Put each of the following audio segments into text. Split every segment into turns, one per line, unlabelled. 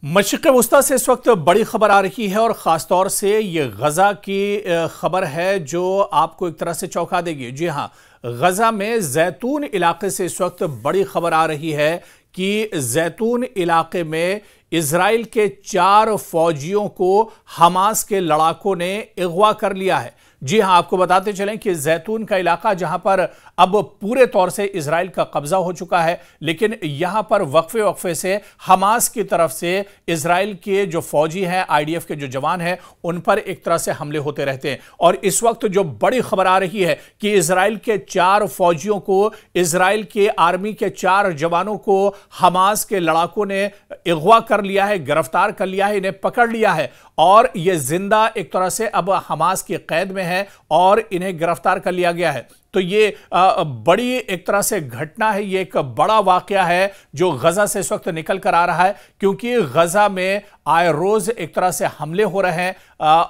मशरिक़ वुस्ता से इस वक्त बड़ी खबर आ रही है और ख़ासतौर से ये गज़ा की खबर है जो आपको एक तरह से चौंका देगी। जी हाँ, गज़ा में जैतून इलाके से इस वक्त बड़ी खबर आ रही है कि जैतून इलाके में इजराइल के 4 फौजियों को हमास के लड़ाकों ने अगवा कर लिया है। जी हां, आपको बताते चलें कि जैतून का इलाका जहां पर अब पूरे तौर से इजराइल का कब्जा हो चुका है, लेकिन यहां पर वक्फे वक्फे से हमास की तरफ से इजराइल के जो फौजी हैं, आईडीएफ के जो जवान हैं, उन पर एक तरह से हमले होते रहते हैं। और इस वक्त जो बड़ी खबर आ रही है कि इजराइल के 4 फौजियों को, इजराइल के आर्मी के 4 जवानों को हमास के लड़ाकों ने अगवा कर लिया है, गिरफ्तार कर लिया है, इन्हें पकड़ लिया है और ये जिंदा एक तरह से अब हमास की कैद में है और इन्हें गिरफ्तार कर लिया गया है। तो ये बड़ी एक तरह से घटना है, ये एक बड़ा वाकया है जो गजा से इस वक्त निकल कर आ रहा है, क्योंकि गजा में आए रोज एक तरह से हमले हो रहे हैं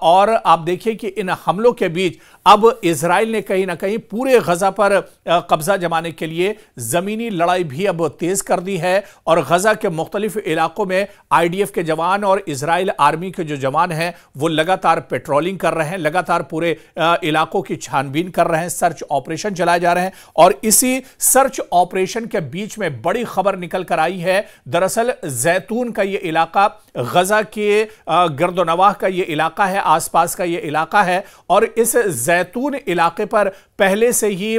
और आप देखिए कि इन हमलों के बीच अब इजराइल ने कहीं ना कहीं पूरे गजा पर कब्जा जमाने के लिए जमीनी लड़ाई भी अब तेज कर दी है और गजा के मुख्तलिफ इलाकों में आईडीएफ के जवान और इजराइल आर्मी के जो जवान हैं वो लगातार पेट्रोलिंग कर रहे हैं, लगातार पूरे इलाकों की छानबीन कर रहे हैं, सर्च ऑपरेशन चलाए जा रहे हैं। और इसी सर्च ऑपरेशन के बीच में बड़ी खबर निकल कर आई है। दरअसल जैतून का यह इलाका गजा के गर्दोनवाह का यह इलाका है, आसपास का यह इलाका है और इस जैतून इलाके पर पहले से ही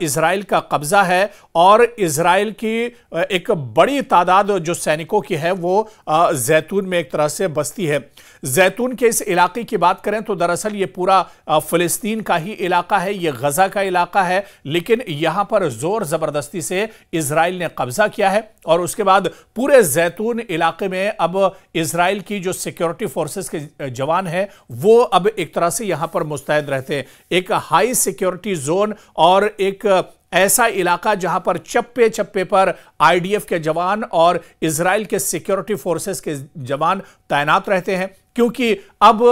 इजराइल का कब्जा है और इजराइल की एक बड़ी तादाद जो सैनिकों की है वो जैतून में एक तरह से बसती है। जैतून के इस इलाके की बात करें तो दरअसल ये पूरा फिलिस्तीन का ही इलाका है, ये गजा का इलाका है, लेकिन यहां पर जोर जबरदस्ती से इजराइल ने कब्जा किया है और उसके बाद पूरे जैतून इलाके में अब इजराइल की जो सिक्योरिटी फोर्सेस के जवान हैं वो अब एक तरह से यहां पर मुस्तैद रहते हैं। एक हाई सिक्योरिटी जोन और एक ऐसा इलाका जहां पर चप्पे चप्पे पर आईडीएफ के जवान और इजराइल के सिक्योरिटी फोर्सेस के जवान तैनात रहते हैं, क्योंकि अब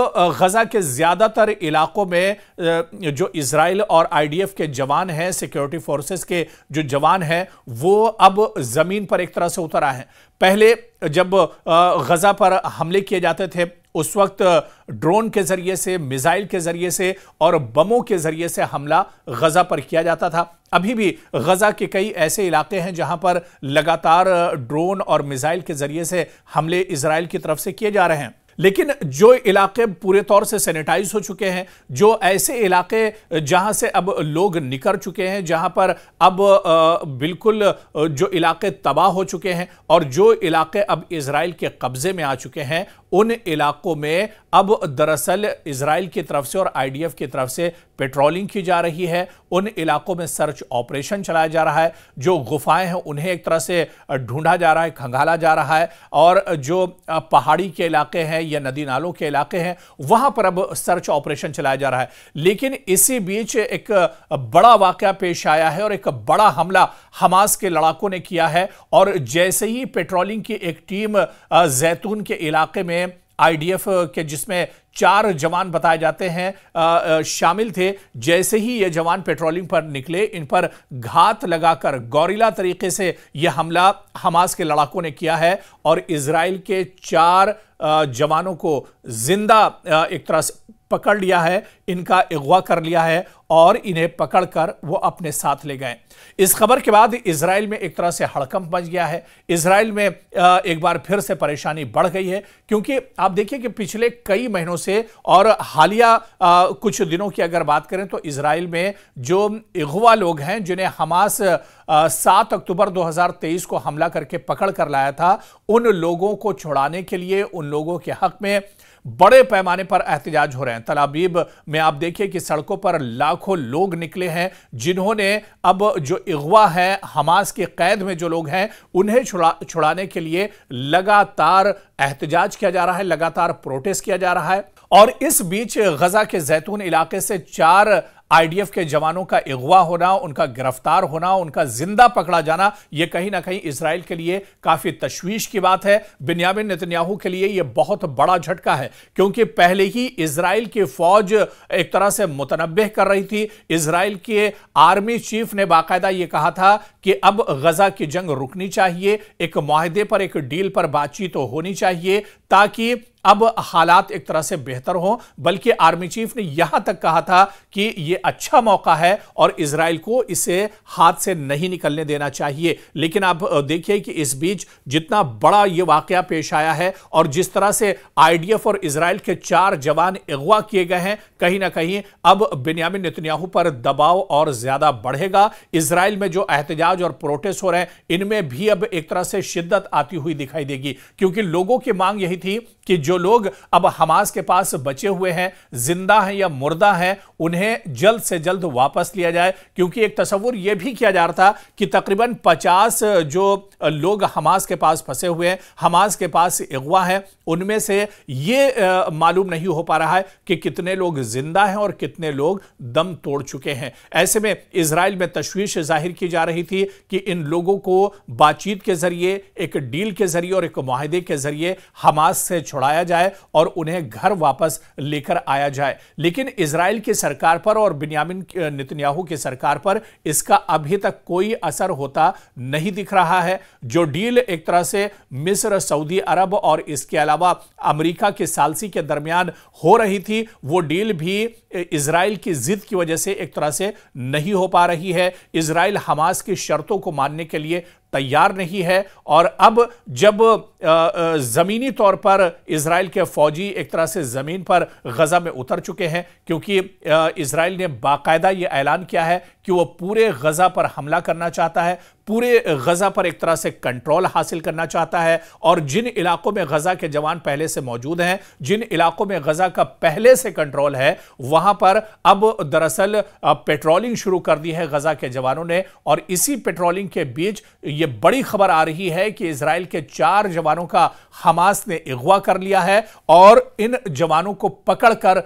गजा के ज्यादातर इलाकों में जो इजराइल और आईडीएफ के जवान हैं, सिक्योरिटी फोर्सेस के जो जवान हैं वो अब जमीन पर एक तरह से उतर आए हैं। पहले जब गजा पर हमले किए जाते थे उस वक्त ड्रोन के जरिए से, मिसाइल के जरिए से और बमों के जरिए से हमला गजा पर किया जाता था। अभी भी गजा के कई ऐसे इलाके हैं जहां पर लगातार ड्रोन और मिसाइल के जरिए से हमले इजराइल की तरफ से किए जा रहे हैं। लेकिन जो इलाके पूरे तौर से सैनिटाइज हो चुके हैं, जो ऐसे इलाके जहां से अब लोग निकल चुके हैं, जहां पर अब बिल्कुल जो इलाके तबाह हो चुके हैं और जो इलाके अब इजराइल के कब्जे में आ चुके हैं, उन इलाकों में अब दरअसल इजराइल की तरफ से और आईडीएफ की तरफ से पेट्रोलिंग की जा रही है। उन इलाकों में सर्च ऑपरेशन चलाया जा रहा है, जो गुफाएं हैं उन्हें एक तरह से ढूंढा जा रहा है, खंगाला जा रहा है और जो पहाड़ी के इलाके हैं या नदी नालों के इलाके हैं वहां पर अब सर्च ऑपरेशन चलाया जा रहा है। लेकिन इसी बीच एक बड़ा वाकया पेश आया है और एक बड़ा हमला हमास के लड़ाकों ने किया है और जैसे ही पेट्रोलिंग की एक टीम जैतून के इलाके में आईडीएफ के, जिसमें 4 जवान बताए जाते हैं शामिल थे, जैसे ही ये जवान पेट्रोलिंग पर निकले, इन पर घात लगाकर गौरीला तरीके से यह हमला हमास के लड़ाकों ने किया है और इजराइल के 4 जवानों को जिंदा एक तरह से पकड़ लिया है, इनका अगवा कर लिया है और इन्हें पकड़कर वो अपने साथ ले गए। इस खबर के बाद इजराइल में एक तरह से हड़कंप मच गया है। इजराइल में एक बार फिर से परेशानी बढ़ गई है, क्योंकि आप देखिए कि पिछले कई महीनों से और हालिया कुछ दिनों की अगर बात करें तो इजराइल में जो अगवा लोग हैं, जिन्हें हमास 7 अक्टूबर 2023 को हमला करके पकड़ कर लाया था, उन लोगों को छुड़ाने के लिए, उन लोगों के हक में बड़े पैमाने पर एहतजाज हो रहे हैं। तल अवीव में आप देखिए कि सड़कों पर लाखों लोग निकले हैं, जिन्होंने अब जो अगवा है, हमास की कैद में जो लोग हैं, उन्हें छुड़ाने के लिए लगातार एहतजाज किया जा रहा है, लगातार प्रोटेस्ट किया जा रहा है। और इस बीच गजा के जैतून इलाके से 4 आईडीएफ के जवानों का अगवा होना, उनका गिरफ्तार होना, उनका जिंदा पकड़ा जाना, यह कहीं ना कहीं इजराइल के लिए काफी तशवीश की बात है। बिन्यामिन नेतन्याहू के लिए यह बहुत बड़ा झटका है, क्योंकि पहले ही इजराइल की फौज एक तरह से मुतनब्बिह कर रही थी। इजराइल के आर्मी चीफ ने बाकायदा यह कहा था कि अब गजा की जंग रुकनी चाहिए, एक मुआहदे पर, एक डील पर बातचीत होनी चाहिए, ताकि अब हालात एक तरह से बेहतर हो। बल्कि आर्मी चीफ ने यहां तक कहा था कि यह अच्छा मौका है और इजराइल को इसे हाथ से नहीं निकलने देना चाहिए। लेकिन आप देखिए कि इस बीच जितना बड़ा यह वाकया पेश आया है और जिस तरह से आईडीएफ और इजराइल के 4 जवान अगवा किए गए हैं, कहीं ना कहीं अब बिन्यामिन नेतन्याहू पर दबाव और ज्यादा बढ़ेगा। इजराइल में जो एहतजाज और प्रोटेस्ट हो रहे हैं, इनमें भी अब एक तरह से शिद्दत आती हुई दिखाई देगी, क्योंकि लोगों की मांग यही थी कि जो लोग अब हमास के पास बचे हुए हैं, जिंदा हैं या मुर्दा हैं, उन्हें जल्द से जल्द वापस लिया जाए। क्योंकि एक तस्वुर यह भी किया जा रहा था कि तकरीबन 50 जो लोग हमास के पास फंसे हुए हैं, हमास के पास अगवा हैं, उनमें से यह मालूम नहीं हो पा रहा है कि कितने लोग जिंदा हैं और कितने लोग दम तोड़ चुके हैं। ऐसे में इजराइल में तशवीश जाहिर की जा रही थी कि इन लोगों को बातचीत के जरिए, एक डील के जरिए और एक मुआहदे के जरिए हमास से छुड़ाया जाए और उन्हें घर वापस लेकर आया जाए। लेकिन इजराइल की सरकार पर और बिन्यामिन नेतन्याहू की सरकार पर इसका अभी तक कोई असर होता नहीं दिख रहा है। जो डील एक तरह से मिस्र, सऊदी अरब और इसके अलावा अमेरिका के सालसी के दरमियान हो रही थी, वो डील भी इजराइल की जिद की वजह से एक तरह से नहीं हो पा रही है। इजराइल हमास की शर्तों को मानने के लिए तैयार नहीं है। और अब जब जमीनी तौर पर इजराइल के फौजी एक तरह से जमीन पर गजा में उतर चुके हैं, क्योंकि इजराइल ने बाकायदा यह ऐलान किया है कि वो पूरे गजा पर हमला करना चाहता है, पूरे गजा पर एक तरह से कंट्रोल हासिल करना चाहता है। और जिन इलाकों में गजा के जवान पहले से मौजूद हैं, जिन इलाकों में गजा का पहले से कंट्रोल है, वहां पर अब दरअसल पेट्रोलिंग शुरू कर दी है गजा के जवानों ने। और इसी पेट्रोलिंग के बीच यह बड़ी खबर आ रही है कि इजराइल के 4 जवानों का हमास ने अगवा कर लिया है और इन जवानों को पकड़कर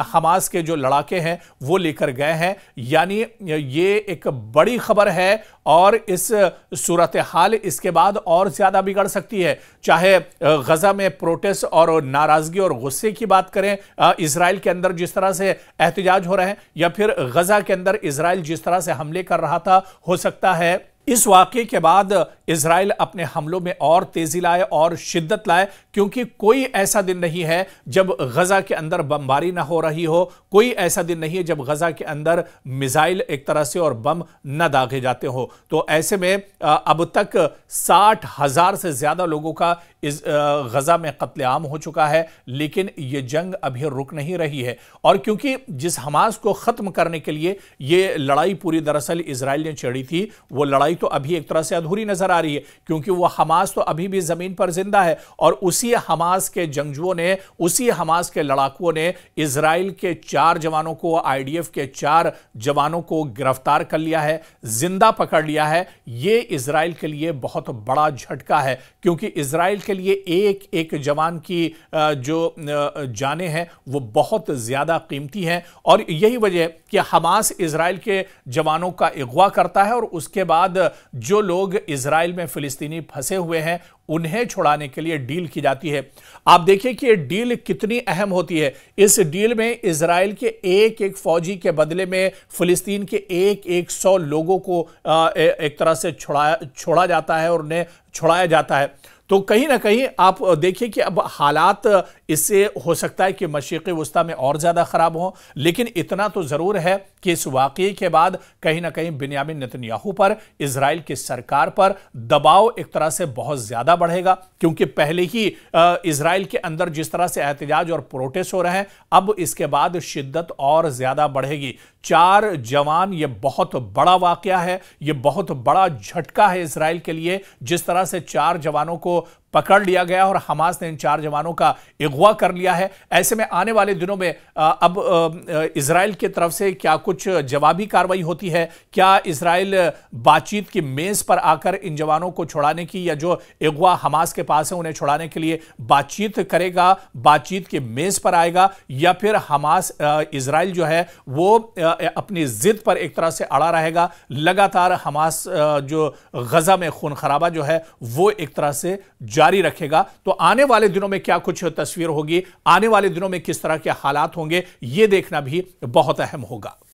हमास के जो लड़ाके हैं वो लेकर गए हैं। यानी ये एक बड़ी खबर है और इस सूरत हाल इसके बाद और ज्यादा बिगड़ सकती है। चाहे गजा में प्रोटेस्ट और नाराजगी और गुस्से की बात करें, इजराइल के अंदर जिस तरह से एहतजाज हो रहे हैं, या फिर गजा के अंदर इजराइल जिस तरह से हमले कर रहा था, हो सकता है इस वाकये के बाद इजराइल अपने हमलों में और तेजी लाए और शिद्दत लाए। क्योंकि कोई ऐसा दिन नहीं है जब गजा के अंदर बमबारी ना हो रही हो, कोई ऐसा दिन नहीं है जब गजा के अंदर मिसाइल एक तरह से और बम न दागे जाते हो। तो ऐसे में अब तक 60,000 से ज्यादा लोगों का इस गजा में कत्लेआम हो चुका है, लेकिन यह जंग अभी रुक नहीं रही है। और क्योंकि जिस हमास को खत्म करने के लिए यह लड़ाई पूरी दरअसल इजराइल ने छेड़ी थी, वो लड़ाई तो अभी एक तरह से अधूरी नजर आ रही है, क्योंकि वो हमास तो अभी भी जमीन पर जिंदा है। और उसी हमास के जंगजुओं ने, उसी हमास के लड़ाकुओं ने इजराइल के 4 जवानों को, आईडीएफ के 4 जवानों को गिरफ्तार कर लिया है, जिंदा पकड़ लिया है। यह इजराइल के लिए बहुत बड़ा झटका है, क्योंकि इजराइल के लिए एक एक जवान की जो जानें हैं वो बहुत ज्यादा कीमती हैं। और यही वजह कि हमास इजराइल के जवानों का अगवा करता है और उसके बाद जो लोग इजराइल में फिलिस्तीनी फंसे हुए हैं उन्हें छुड़ाने के लिए डील की जाती है। आप देखिए कि यह डील कितनी अहम होती है। इस डील में इजराइल के एक एक फौजी के बदले में फिलिस्तीन के एक एक 100 लोगों को एक तरह से छोड़ा जाता है और उन्हें छुड़ाया जाता है। तो कहीं ना कहीं आप देखिए कि अब हालात इससे हो सकता है कि मशरिक़ी वस्ता में और ज़्यादा ख़राब हों, लेकिन इतना तो ज़रूर है कि इस वाक़ये के बाद कहीं ना कहीं बिन्यामिन नेतन्याहू पर, इजराइल की सरकार पर दबाव एक तरह से बहुत ज़्यादा बढ़ेगा। क्योंकि पहले ही इजराइल के अंदर जिस तरह से एहतजाज और प्रोटेस्ट हो रहे हैं, अब इसके बाद शिद्दत और ज़्यादा बढ़ेगी। 4 जवान, ये बहुत बड़ा वाक़या है, ये बहुत बड़ा झटका है इजराइल के लिए। जिस तरह से 4 जवानों को पकड़ लिया गया और हमास ने इन 4 जवानों का अगवा कर लिया है। ऐसे में आने वाले दिनों में अब इजराइल की तरफ से क्या कुछ जवाबी कार्रवाई होती है? क्या इजराइल बातचीत की मेज पर आकर इन जवानों को छुड़ाने की, या जो अगवा हमास के पास है उन्हें छुड़ाने के लिए बातचीत करेगा, बातचीत की मेज पर आएगा, या फिर हमास इजराइल जो है वो अपनी जिद पर एक तरह से अड़ा रहेगा? लगातार हमास जो गजा में खून खराबा जो है वो एक तरह से जारी रखेगा। तो आने वाले दिनों में क्या कुछ तस्वीर होगी, आने वाले दिनों में किस तरह के हालात होंगे, यह देखना भी बहुत अहम होगा।